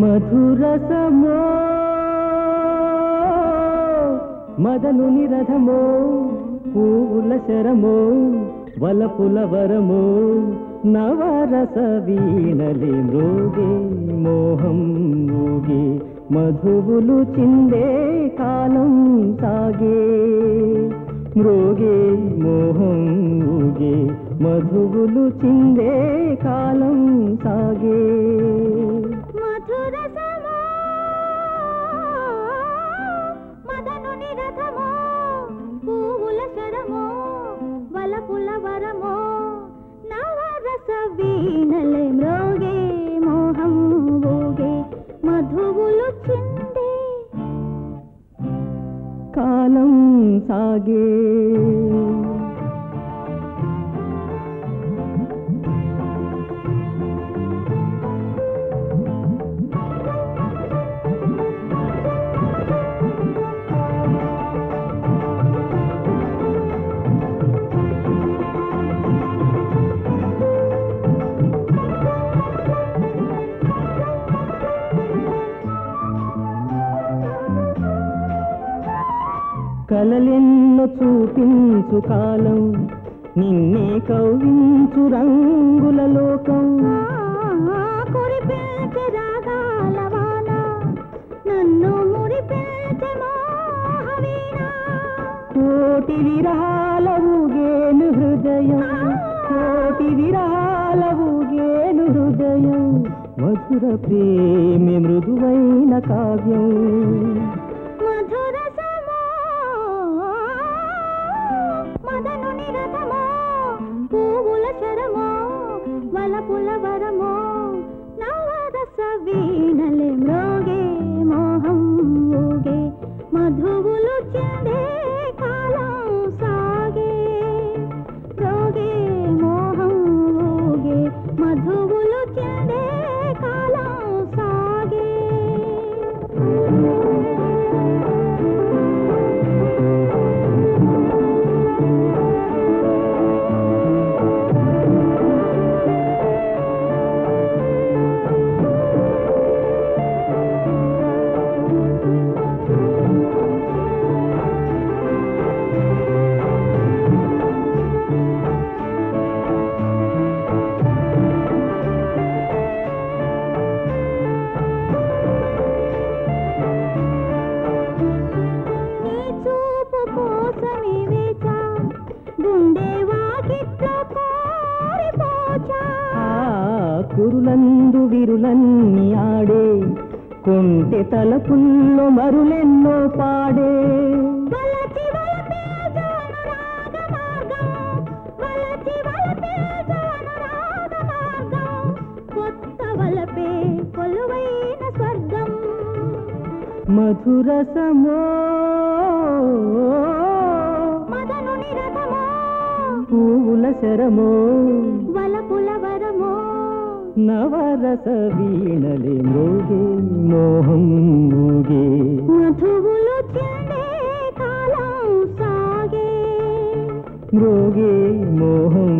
మధురసమో మదను నిరధమో పూల శరమో వలపుల వరమో నవరస వీణలే మ్రోగే మోహం ఊగే మధువులు చిందే కాలం సాగే మ్రోగే మోహం ఊగే మధువులు చిందే కాలం సాగే వీణలే మ్రోగే మోహం ఊగే మధువులు చిందే కాలం సాగే కలలెన్నో చూపించు కాలం నిన్నే కవ్వించు రంగుల లోకం కురిపించే రాగాల వాన నన్ను మురిపించే మోహవీణ కోటి విరహాల ఊగేను హృదయం కోటి విరహాల ఊగేను హృదయం మధుర ప్రేమి మృదువైన కావ్యం వలపుల వరమో నవరస వీణలే మ్రోగే మోహం ఊగే మధువులు చిందే కాలం సాగే మ్రోగే మోహం ఊగే మధువులు చిందే కాలం సాగే కురులందు విరులన్నీ ఆడే కొంటె తలపుల్లో మరులెన్నో పాడే కొత్త వలపే కొలువైన స్వర్గం మధురసమో మదను నిరధమో పూల శరమో వలపుల వరమో నవరస వీణలే మ్రోగే మోహం ఊగే మధువులు చిందే కాలం సాగే మ్రోగే మోహం